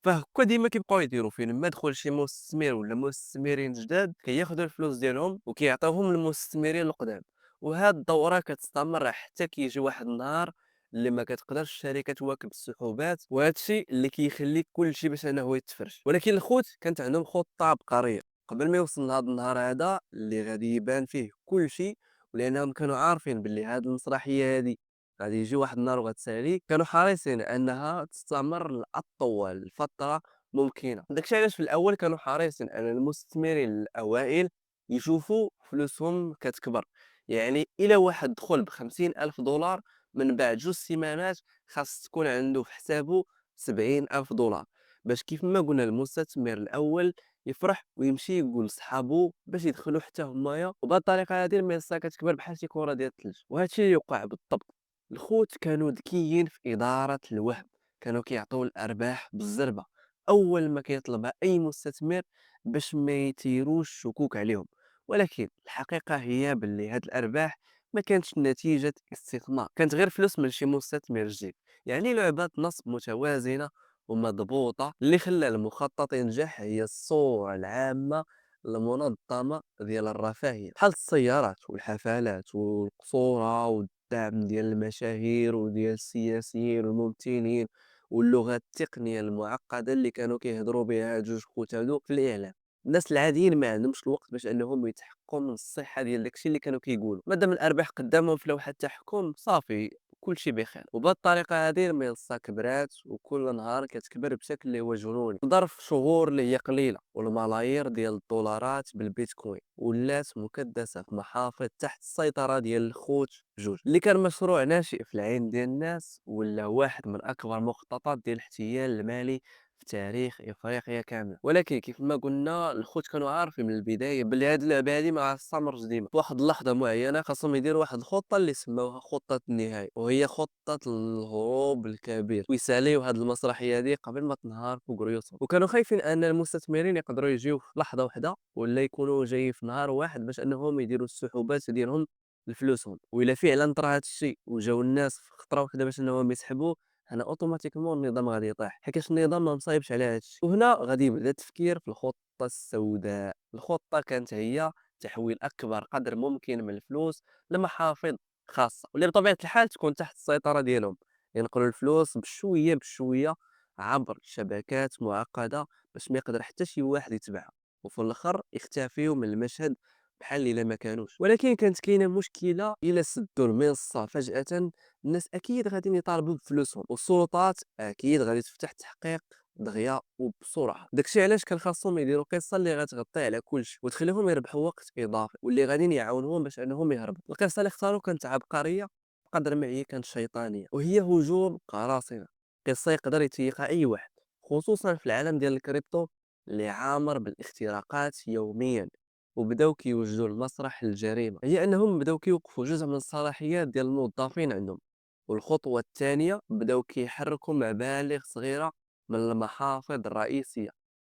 Speaker 1: فهكا ديما كيبقاو يديروا فين ما دخل شي مستثمر ولا مستثمرين جداد كياخذوا الفلوس ديالهم وكيعطيوهم للمستثمرين القدام. وهاد الدوره كتستمر حتى كيجي واحد النهار اللي ما كتقدرش الشركه تواكب السحوبات، وهذا الشيء اللي كيخلي كل شيء باش انه يتفرش. ولكن الخوت كانت عندهم خطه عبقريه قبل ما يوصل لهذا النهار هذا اللي غادي يبان فيه كل شيء. ولانهم كانوا عارفين باللي هذه المسرحيه هذه غادي يجي واحد النهار وغتسالي، كانوا حريصين انها تستمر لاطول فتره ممكنه. داكشي علاش في الاول كانوا حريصين ان المستثمرين الاوائل يشوفوا فلوسهم كتكبر. يعني الى واحد دخل ب50,000 دولار من بعد 2 سيمانات خاص تكون عنده في حسابه 70,000 دولار، باش كيف ما قلنا المستثمر الاول يفرح ويمشي يقول لصحابو باش يدخلوا حتى همايا. وبهذه الطريقه هذه المنصه كتكبر بحال شي كره ديال الثلج. وهذا الشيء اللي يوقع بالضبط. الخوت كانوا ذكيين في إدارة الوهم. كانوا كيعطيو الأرباح بالزربة أول ما كيطلبها أي مستثمر باش ما يثيروش الشكوك عليهم. ولكن الحقيقة هي باللي هاد الأرباح ما كانتش نتيجة استثمار، كانت غير فلوس من شي مستثمر جديد. يعني لعبة نصب متوازنة ومضبوطة. اللي خلى المخطط ينجح هي الصورة العامة المنظمة ديال الرفاهية، بحال السيارات والحفلات والقصورة الدعم ديال المشاهير وديال السياسيين والممثلين واللغات التقنية المعقدة اللي كانوا كيهضروا بها هاد جوج خوت هادو في الإعلام. الناس العاديين ما عندهمش الوقت باش انهم يتحققوا من الصحة ديال داكشي اللي كانوا كيقولوا. مادام الأرباح قدامهم في لوحة التحكم صافي كل شيء بخير. وبهذه الطريقة هذه المنصة كبرات وكل نهار كتكبر بشكل اللي هو جنوني. في ظرف شهور اللي هي قليلة والملايير ديال الدولارات بالبيتكوين ولات مكدسة في محافظ تحت السيطرة ديال الخوت جوج. اللي كان مشروع ناشئ في العين ديال الناس ولا واحد من أكبر مخططات ديال الاحتيال المالي في تاريخ افريقيا كامله. ولكن كيف ما قلنا الخوت كانوا عارفين من البدايه بلي هاد اللعبه هادي ما غتستمرش ديما. في واحد اللحظه معينه خاصهم يديروا واحد الخطه اللي سموها خطه النهايه، وهي خطه الهروب الكبير، ويساليو هاد المسرحيه هادي قبل ما تنهار فوق ريوسهم. وكانوا خايفين ان المستثمرين يقدروا يجيو في لحظه واحده ولا يكونوا جايين في نهار واحد باش انهم يديروا السحوبات ديالهم لفلوسهم. وإلا فعلا طرا هاد الشيء وجاو الناس في خطره واحده باش انهم يسحبوا، هنا اوتوماتيكمون النظام غادي يطيح، حيت النظام ما مصايبش على هذا الشيء. وهنا غادي يبدا التفكير في الخطه السوداء. الخطه كانت هي تحويل اكبر قدر ممكن من الفلوس لمحافظ خاصه، واللي بطبيعه الحال تكون تحت السيطره ديالهم. ينقلوا الفلوس بشويه بشويه عبر شبكات معقده باش ما يقدر حتى شي واحد يتبعها، وفي الاخر يختفيوا من المشهد بحال الا ما كانوش. ولكن كانت كاينه مشكله: الا سدوا المنصه فجاه، الناس اكيد غادي يطالبوا بفلوسهم، والسلطات اكيد غادي تفتح تحقيق دغيا وبسرعه. داكشي علاش كان خاصهم يديروا قصه اللي غتغطي على كلشي وتخليهم يربحوا وقت اضافي، واللي غادي يعاونوهم باش انهم يهربوا. القصه اللي اختاروا كانت عبقريه بقدر ما هي كانت شيطانيه، وهي هجوم قراصنه. قصه يقدر يتيقها اي واحد، خصوصا في العالم ديال الكريبتو اللي عامر بالاختراقات يوميا. وبداو كيوجدوا المسرح للجريمه هي انهم بداو كيوقفوا جزء من الصلاحيات ديال الموظفين عندهم. والخطوه الثانيه بداو كيحركوا مبالغ صغيره من المحافظ الرئيسيه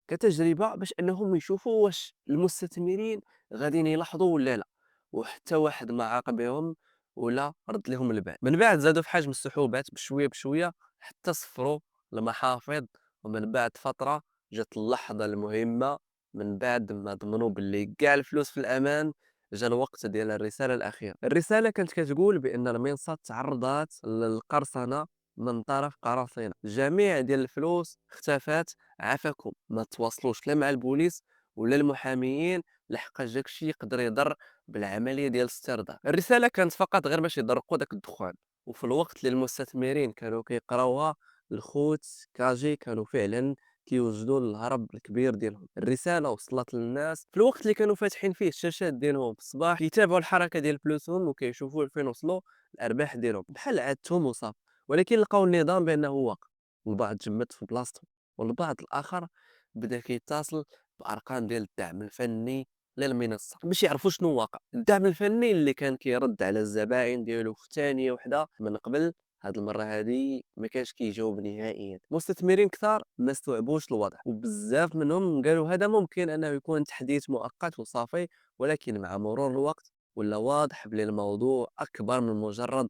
Speaker 1: كتجربه باش انهم يشوفوا واش المستثمرين غاديين يلاحظوا ولا لا. وحتى واحد ما عاقبهم ولا رد لهم البال. من بعد زادوا في حجم السحوبات بشويه بشويه حتى صفروا المحافظ. ومن بعد فتره جات اللحظه المهمه. من بعد ما ضمنوا باللي كاع الفلوس في الامان، جا الوقت ديال الرساله الاخيره. الرساله كانت كتقول بان المنصه تعرضت للقرصنه من طرف قراصنه، جميع ديال الفلوس اختفت، عافاكم ما تواصلوش لا مع البوليس ولا المحاميين، لحقاش داكشي يقدر يضر بالعمليه ديال الاسترداد. الرساله كانت فقط غير باش يضرقوا داك الدخان. وفي الوقت اللي المستثمرين كانوا كيقراوها، الخوت كاجي كانوا فعلا كيوجدوا الهرب الكبير ديالهم. الرساله وصلت للناس في الوقت اللي كانوا فاتحين فيه الشاشات ديالهم في الصباح، كيتابعوا الحركه ديال فلوسهم وكيشوفوا فين وصلوا الارباح ديالهم بحال عادتهم وصافي. ولكن لقاو النظام بانه واقع. البعض جمد في بلاصتهم، والبعض الاخر بدا كيتصل بارقام ديال الدعم الفني للمنصه باش يعرفوا شنو واقع. الدعم الفني اللي كان كيرد على الزبائن ديالو في ثانيه وحده من قبل، هاد المره هادي ما كانش كيجاوب نهائيا. مستثمرين كثار ما استوعبوش الوضع، وبزاف منهم قالوا هذا ممكن انه يكون تحديث مؤقت وصافي. ولكن مع مرور الوقت ولا واضح بلي الموضوع اكبر من مجرد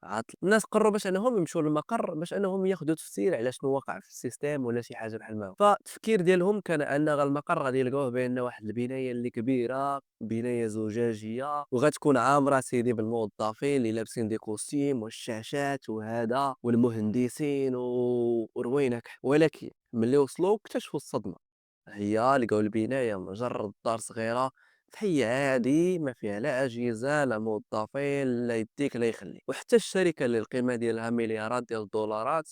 Speaker 1: عطل. الناس قرروا باش انهم يمشوا للمقر باش انهم ياخذوا تفسير على شنو وقع في السيستم ولا شي حاجه بحال ما. فالتفكير ديالهم كان ان المقر غادي يلقاوه بان واحد البنايه اللي كبيره، بنايه زجاجيه، وغتكون عامره سيدي بالموظفين اللي لابسين دي كوستيم والشاشات وهذا والمهندسين وروينك. ولكن ملي وصلوا اكتشفوا الصدمه. هي لقاو البنايه مجرد دار صغيره في حي عادي ما فيها لا اجهزه لا موظفين لا يديك لا يخليك. وحتى الشركه اللي القيمه ديالها مليارات ديال الدولارات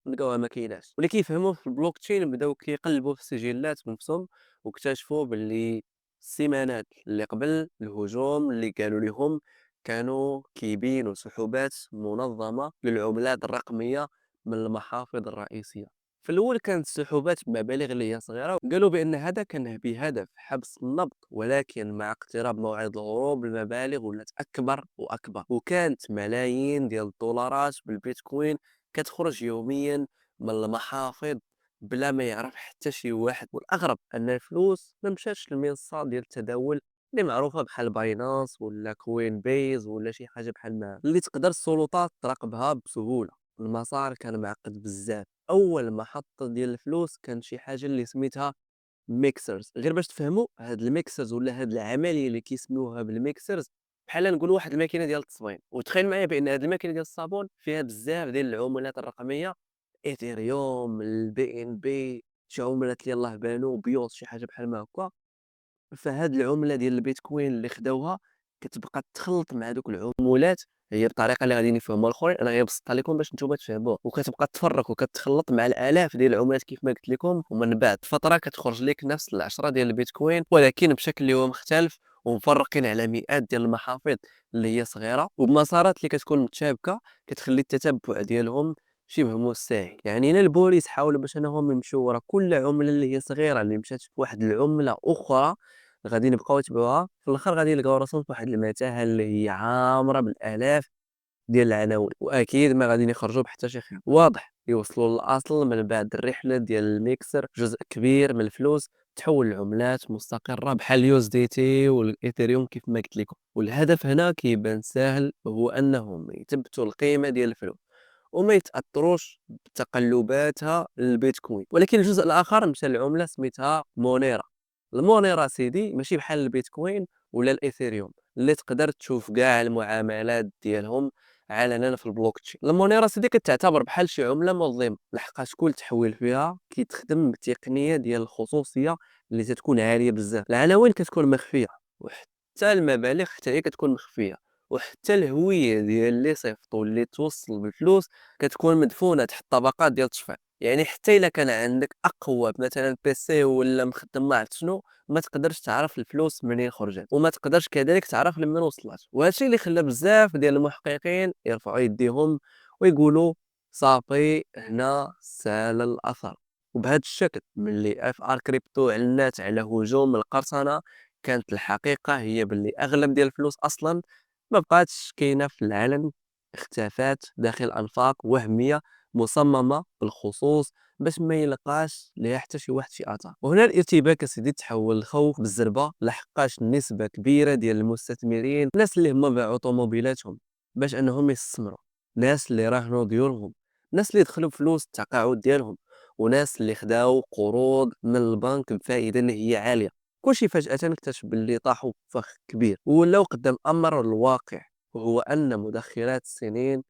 Speaker 1: لقاوها ما كايناش. واللي كيفهموا في البلوك تشين بداو كيقلبوا في السجلات بنفسهم، واكتشفوا باللي السيمانات اللي قبل الهجوم اللي قالوا لهم كانوا كيبينوا سحوبات منظمه للعملات الرقميه من المحافظ الرئيسيه. في الاول كانت السحوبات بمبالغ اللي هي صغيره، قالوا بان هذا كان بهدف حبس النبض. ولكن مع اقتراب موعد الغروب المبالغ ولات اكبر واكبر، وكانت ملايين ديال الدولارات بالبيتكوين كتخرج يوميا من المحافظ بلا ما يعرف حتى شي واحد. والاغرب ان الفلوس ما مشاتش للمنصه ديال التداول اللي معروفه بحال باينانس ولا كوين بيز ولا شي حاجه بحال ما اللي تقدر السلطات تراقبها بسهوله. المسار كان معقد بزاف. اول محطه ديال الفلوس كان شي حاجه اللي سميتها ميكسرز. غير باش تفهموا، هاد الميكسرز ولا هاد العمليه اللي كيسميوها بالميكسرز بحال نقولوا واحد الماكينه ديال التصوين. وتخيل معايا بان هاد الماكينه ديال الصابون فيها بزاف ديال العملات الرقميه: ايثيريوم، البي ان بي، شي عملات اللي يلاه بانوا بيوت شي حاجه بحال ما هكا. فهاد العمله ديال البيتكوين اللي خداوها كتبقى تخلط مع دوك العملات. هي بطريقه اللي غادي يفهموها الاخرين، انا غير بسطها لكم باش نتوما تفهموها. وكتبقى تفرك وكتخلط مع الالاف ديال العملات كيف ما قلت لكم، ومن بعد فتره كتخرج لك نفس العشره ديال البيتكوين، ولكن بشكل اللي هو مختلف، ومفرقين على مئات ديال المحافظ اللي هي صغيره وبمسارات اللي كتكون متشابكه، كتخلي التتبع ديالهم شبه مستحيل. يعني الا البوليس حاولوا باش انهم يمشيو ورا كل عمله اللي هي صغيره اللي مشات في واحد العمله اخرى، غادي نبقاو يتبعوها في الاخر غادي يلقاو راسهم في واحد المتاهه اللي هي عامره بالالاف ديال العناوين، واكيد ما غادي يخرجوا بحتى شي خير. واضح يوصلوا للاصل من بعد الرحله ديال الميكسر. جزء كبير من الفلوس تحول لعملات مستقره بحال اليو اس دي تي والايثيريوم كيف ما قلت لكم. والهدف هنا كيبان ساهل، هو انهم يثبتوا القيمه ديال الفلوس وما يتاثروش بتقلباتها للبيتكوين. ولكن الجزء الاخر مشى لعمله سميتها مونيرا. المونيرا سيدي ماشي بحال البيتكوين ولا الايثيريوم اللي تقدر تشوف كاع المعاملات ديالهم علنا في البلوكتشين. المونيرا سيدي كتعتبر بحال شي عمله منظمه، لحقاش كل تحويل فيها كيتخدم بتقنيه ديال الخصوصيه اللي تتكون عاليه بزاف. العناوين كتكون مخفيه، وحتى المبالغ حتى هي كتكون مخفيه، وحتى الهويه ديال اللي صيفطوا اللي توصل بالفلوس كتكون مدفونه تحت طبقات ديال التشفير. يعني حتى الا كان عندك اقوى مثلا بيسي ولا مخدم ما عرفت شنو، ما تقدرش تعرف الفلوس منين خرجت، وما تقدرش كذلك تعرف لمن وصلت. وهذا الشيء اللي خلى بزاف ديال المحققين يرفعوا يديهم ويقولوا صافي هنا سال الاثر. وبهذا الشكل ملي اف ار كريبتو اعلنت على هجوم القرصنه، كانت الحقيقه هي باللي اغلب ديال الفلوس اصلا ما بقاتش كاينه في العالم، اختفات داخل انفاق وهميه مصممه بالخصوص باش ما يلقاش ليها حتى شي واحد شي اثر. وهنا الارتباك سيدي تحول الخوف بالزربه، لحقاش نسبه كبيره ديال المستثمرين، الناس اللي هما باعوا طوموبيلاتهم باش انهم يستثمروا، ناس اللي راهنوا ديورهم، ناس اللي دخلوا فلوس التقاعد ديالهم، وناس اللي خداو قروض من البنك بفائده اللي هي عاليه، كلشي فجاه اكتشف باللي طاحوا فخ كبير ولاو قدام امر الواقع، وهو ان مدخرات السنين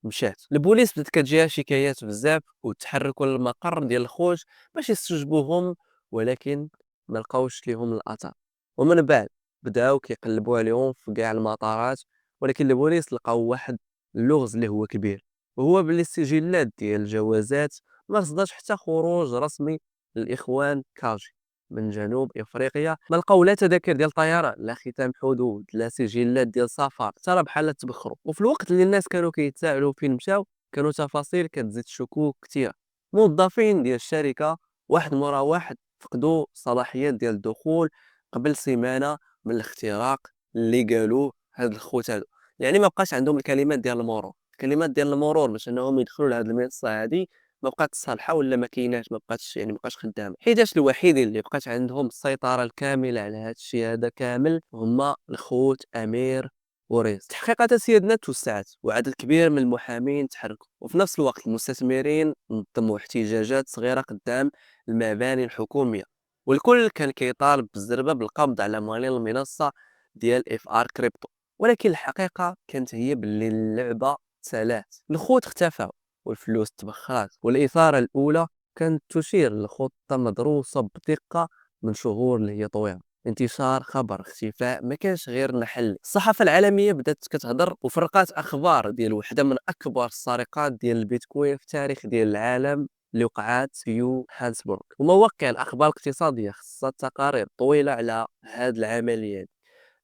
Speaker 1: مشات. البوليس بدات كتجيها شكايات بزاف وتحركوا للمقر ديال الخوج باش يستجوبوهم، ولكن ما لقاوش ليهم الاثر. ومن بعد بداو كيقلبوا عليهم في كاع المطارات، ولكن البوليس لقاو واحد اللغز اللي هو كبير، وهو باللي السجلات ديال الجوازات ما رصداش حتى خروج رسمي للاخوان كاجي من جنوب افريقيا. ما لقاو لا تذاكر ديال الطيران، لا ختام حدود، لا سجلات ديال سفر، ترى بحال تبخروا. وفي الوقت اللي الناس كانوا كيتساءلوا فين مشاو، كانوا تفاصيل كتزيد الشكوك كثير. موظفين ديال الشركه واحد مورا واحد فقدوا صلاحيات ديال الدخول قبل سيمانه من الاختراق اللي قالوه هاد الخوت هادو. يعني ما بقاش عندهم الكلمات ديال المرور، الكلمات ديال المرور باش انهم يدخلوا لهاد المنصه هادي ما بقات صالحه ولا ما كايناش، ما بقاتش يعني ما بقاش خدامه، حيتاش الوحيدين اللي بقات عندهم السيطره الكامله على هذا الشيء هذا كامل هما الخوت امير وريس. تحقيقات سيدنا توسعت وعدد كبير من المحامين تحركوا، وفي نفس الوقت المستثمرين نظموا احتجاجات صغيره قدام المباني الحكوميه، والكل كان كيطالب بالزربه بالقبض على موالين المنصه ديال اف ار كريبتو. ولكن الحقيقه كانت هي باللي اللعبه سالات، الخوت اختفوا والفلوس تبخرات، والإثارة الأولى كانت تشير لخطة مدروسة بدقة من شهور اللي هي طويلة. انتشار خبر اختفاء ما كانش غير نحل. الصحافة العالمية بدات كتهضر وفرقات أخبار ديال وحدة من أكبر السرقات ديال البيتكوين في التاريخ ديال العالم اللي وقعات في يوهانسبورغ، ومواقع الأخبار الاقتصادية خصت تقارير طويلة على هاد العملية.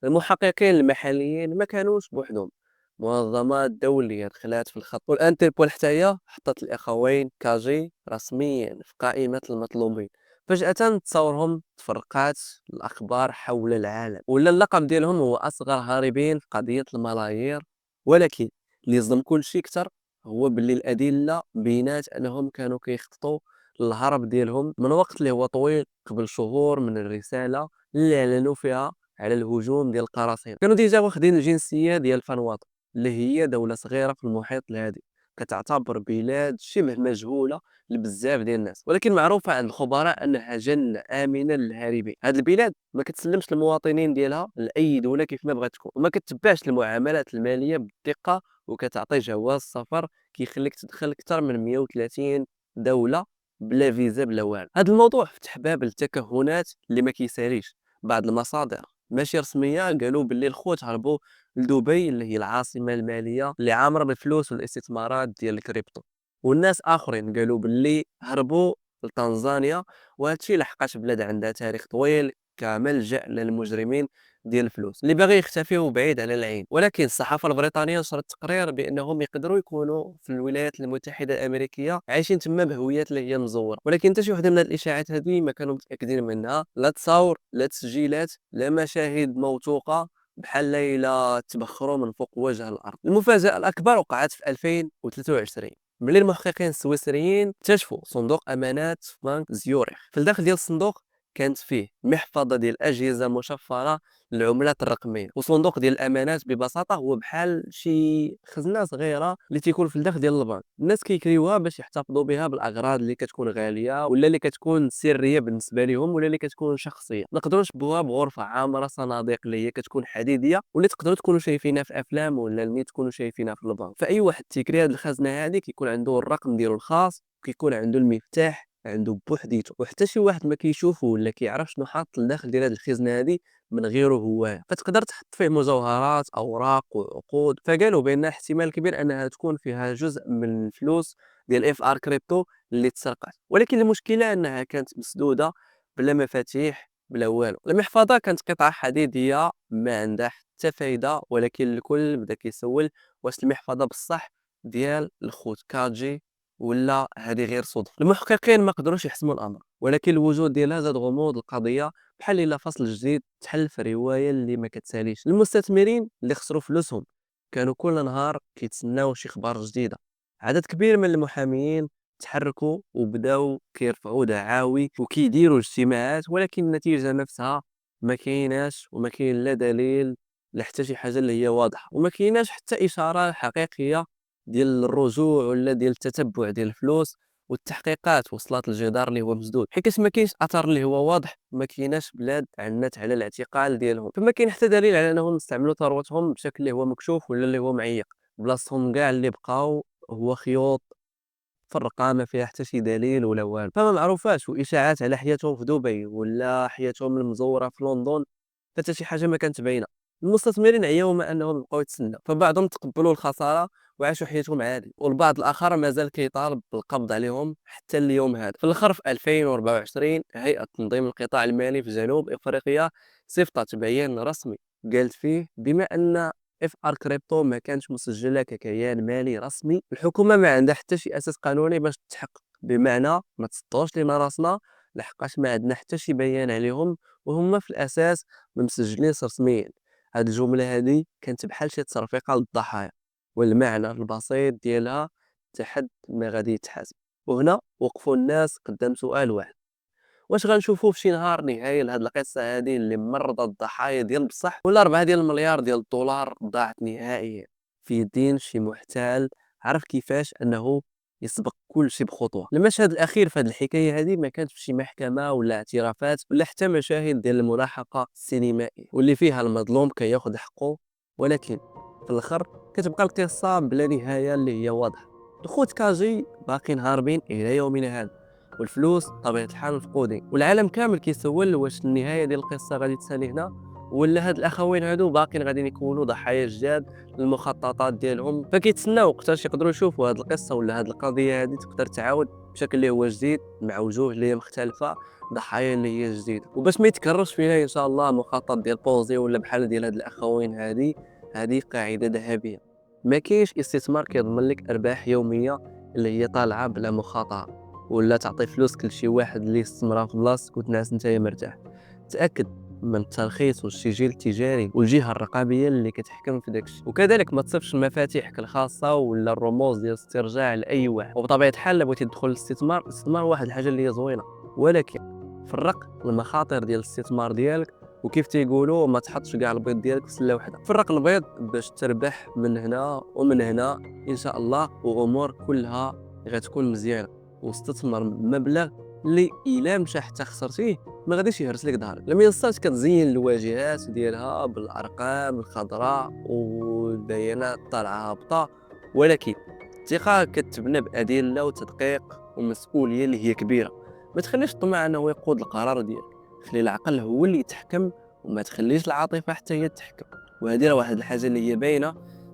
Speaker 1: المحققين المحليين ما كانوش بوحدهم، منظمات دولية دخلات في الخط، والانتربول حتى هي حطت الاخوين كاجي رسميا في قائمة المطلوبين. فجأة تصورهم تفرقات الأخبار حول العالم، ولا اللقب ديالهم هو أصغر هاربين في قضية الملايير. ولكن اللي يصدم كل شيء كتر هو باللي الأدلة بينات أنهم كانوا كيخططوا للهرب ديالهم من وقت اللي هو طويل قبل شهور من الرسالة اللي اعلنوا فيها على الهجوم ديال القراصنة. كانوا ديجا واخدين الجنسيه ديال فانواطو اللي هي دوله صغيره في المحيط الهادي، كتعتبر بلاد شبه مجهوله لبزاف ديال الناس، ولكن معروفه عند الخبراء انها جنه امنه للهاربين. هذه البلاد ما كتسلمش المواطنين ديالها لاي دوله كيف ما بغات تكون، وما كتبعش المعاملات الماليه بالدقه، وكتعطي جواز سفر كيخليك تدخل اكثر من 130 دوله بلا فيزا بلا والو. هذا الموضوع فتح باب للتكهنات اللي ما كيساليش. بعض المصادر ماشي رسميه قالوا باللي الخوت هربوا لدبي اللي هي العاصمه الماليه اللي عامره بالفلوس والاستثمارات ديال الكريبتو، والناس اخرين قالوا باللي هربوا لتنزانيا، وهذا الشيء لحقاش بلاد عندها تاريخ طويل كملجأ للمجرمين ديال الفلوس اللي باغي يختفيوا بعيد على العين. ولكن الصحافه البريطانيه نشرت تقرير بانهم يقدروا يكونوا في الولايات المتحده الامريكيه عايشين تما بهويات اللي هي مزوره، ولكن حتى شي وحده من هاد الاشاعات هذه ما كانوا متاكدين منها، لا تصاور لا تسجيلات لا مشاهد موثوقه بحال ليلى تبخروا من فوق وجه الارض. المفاجاه الاكبر وقعت في 2023 ملي المحققين السويسريين اكتشفوا صندوق امانات في بنك زيورخ. في الداخل ديال الصندوق كانت فيه محفظة ديال أجهزة مشفرة للعملات الرقمية، وصندوق ديال الأمانات ببساطة هو بحال شي خزنة صغيرة اللي تيكون في الداخل ديال البنك. الناس كيكريوها باش يحتفظوا بها بالأغراض اللي كتكون غالية ولا اللي كتكون سرية بالنسبة لهم ولا اللي كتكون شخصية. نقدروا نشبهوها بغرفة عامرة صناديق اللي هي كتكون حديدية واللي تقدروا تكونوا شايفينها في أفلام ولا اللي تكونوا شايفينها في البنك. فأي واحد تيكري هذه الخزنة هذه كيكون عنده الرقم ديالو الخاص، كيكون عنده المفتاح عنده بوحديته، وحتى شي واحد ما كيشوفه ولا كيعرف شنو حاط لداخل ديال هاد الخزنه هادي من غيره هو. فتقدر تحط فيه مجوهرات اوراق وعقود. فقالوا بان احتمال كبير انها تكون فيها جزء من الفلوس ديال اف ار كريبتو اللي تسرقت. ولكن المشكله انها كانت مسدوده بلا مفاتيح بلا والو. المحفظه كانت قطعه حديديه ما عندها حتى فايده، ولكن الكل بدا كيسول واش المحفظه بصح ديال الخوت كاجي ولا هذه غير صدفه. المحققين ما قدروش يحسموا الامر، ولكن الوجود ديالها زاد غموض القضيه، بحال الا فصل جديد تحل في روايه اللي ما كتساليش. المستثمرين اللي خسروا فلوسهم كانوا كل نهار كيتسناو شي اخبار جديده. عدد كبير من المحاميين تحركوا وبداو كيرفعوا دعاوي وكيديروا اجتماعات، ولكن النتيجه نفسها ما كايناش، وما كاين لا دليل لا حتى شي حاجه اللي هي واضحه، وما كايناش حتى اشاره حقيقيه ديال الرجوع ولا ديال التتبع ديال الفلوس. والتحقيقات وصلت للجدار اللي هو مسدود، حيت ما كاينش اثر اللي هو واضح. ما كايناش بلاد عنت على الاعتقال ديالهم، فما كاين حتى دليل على انهم استعملوا ثروتهم بشكل اللي هو مكشوف ولا اللي هو معيق. بلاصتهم كاع اللي بقاو هو خيوط فرقه ما فيها حتى شي دليل ولا والو. فما معروفاش، واشاعات على حياتهم في دبي ولا حياتهم المزوره في لندن، حتى شي حاجه ما كانت باينه. المستثمرين عياو مع انهم بقاو يتسناو، فبعضهم تقبلوا الخساره وعاشوا حياتهم عادي، والبعض الاخر مازال كيطالب بالقبض عليهم حتى اليوم هذا. في الاخر في 2024 هيئه تنظيم القطاع المالي في جنوب افريقيا صيفطت بيان رسمي قالت فيه بما ان اف ار كريبتو ما كانش مسجله ككيان مالي رسمي، الحكومه ما عندها حتى شي اساس قانوني باش تحقق. بمعنى ما تصدوش لنا راسنا لحقاش ما عندنا حتى شي بيان عليهم، وهم في الاساس ما مسجلينش رسميا. هاد الجمله هادي كانت بحال شي تصرفيقه للضحايا، والمعنى البسيط ديالها تحد ما غادي يتحاسب. وهنا وقفوا الناس قدام سؤال واحد: واش غنشوفوا في شي نهار نهايه لهاد القصه هذه اللي مرضى الضحايا ديال بصح، ولا 4 ديال المليار ديال الدولار ضاعت نهائيا في يدين شي محتال عرف كيفاش انه يسبق كل شيء بخطوه؟ المشهد الاخير في هذه الحكايه هذه ما كانش في شي محكمه ولا اعترافات ولا حتى مشاهد ديال الملاحقه السينمائيه واللي فيها المظلوم كياخذ حقه، ولكن في الاخر كتبقى القصه بلا نهايه اللي هي واضحه. الخوت كاجي باقيين هاربين الى يومنا هذا، والفلوس بطبيعه الحال مفقودين، والعالم كامل كيسول واش النهايه ديال القصه غادي تسالي هنا ولا هاد الاخوين هادو باقيين غادي يكونوا ضحايا جداد للمخططات ديالهم. فكيتسناو وقتاش يقدروا يشوفوا هاد القصه ولا هاد القضيه هادي تقدر تعاود بشكل اللي هو جديد مع وجوه اللي هي مختلفه، ضحايا اللي هي جديده، وباش ما يتكررش فينا ان شاء الله مخطط ديال بوزي ولا بحال ديال هاد الاخوين هادي. هذه قاعده ذهبيه: ما كاينش استثمار كيضمن لك ارباح يوميه اللي هي طالعه بلا مخاطره، ولا تعطي فلوسك لشي واحد اللي يستثمرها في بلاصتك وتنعس نتايا مرتاح. تاكد من الترخيص والسجل التجاري والجهه الرقابيه اللي كتحكم في داكشي، وكذلك ما تصيفش مفاتيحك الخاصه ولا الرموز ديال الاسترجاع لاي واحد. وبطبيعه الحال الا بغيتي تدخل الاستثمار واحد الحاجه اللي هي زوينه، ولكن فرق المخاطر ديال الاستثمار ديالك، وكيف تيقولوا ما تحطش كاع البيض ديالك في سله وحده. فرق البيض باش تربح من هنا ومن هنا ان شاء الله، وامور كلها غتكون مزيانه. واستثمر مبلغ اللي الا مشى حتى خسرتيه ما غاديش يهرس لك ظهرك. المنصات كتزين الواجهات ديالها بالارقام الخضراء والبيانات طالعه هابطه، ولكن الثقه كتبنى بادله وتدقيق ومسؤوليه اللي هي كبيره. ما تخليش الطمع انه يقود القرار ديالك، خلي العقل هو اللي يتحكم وما تخليش العاطفه حتى هي تتحكم. وهذه راه واحد الحاجه اللي هي باينه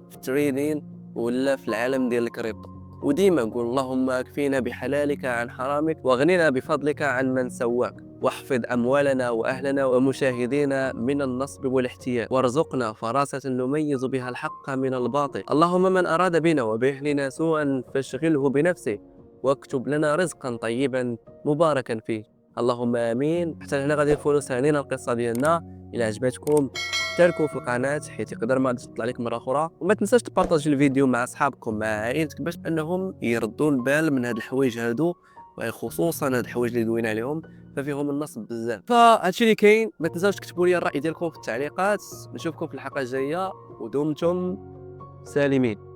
Speaker 1: في التريدين ولا في العالم ديال الكريبتو. وديما قول اللهم اكفينا بحلالك عن حرامك واغننا بفضلك عن من سواك، واحفظ اموالنا واهلنا ومشاهدينا من النصب والاحتيال، وارزقنا فراسة نميز بها الحق من الباطل. اللهم من اراد بنا وباهلنا سوءا فاشغله بنفسه، واكتب لنا رزقا طيبا مباركا فيه. اللهم امين. حتى هنا غادي نكونوا سالينا القصه ديالنا. الى عجبتكم اشتركوا في القناه حيت يقدر ما تطلع لك مره اخرى، وما تنساش تبارطاجي الفيديو مع اصحابكم مع عائلتك باش انهم يردوا البال من هاد الحوايج هادو وخصوصا هاد الحوايج اللي دوينا عليهم ففيهم النصب بزاف. فهادشي اللي كاين، ما تنساوش تكتبوا لي الراي ديالكم في التعليقات. نشوفكم في الحلقه الجايه ودمتم سالمين.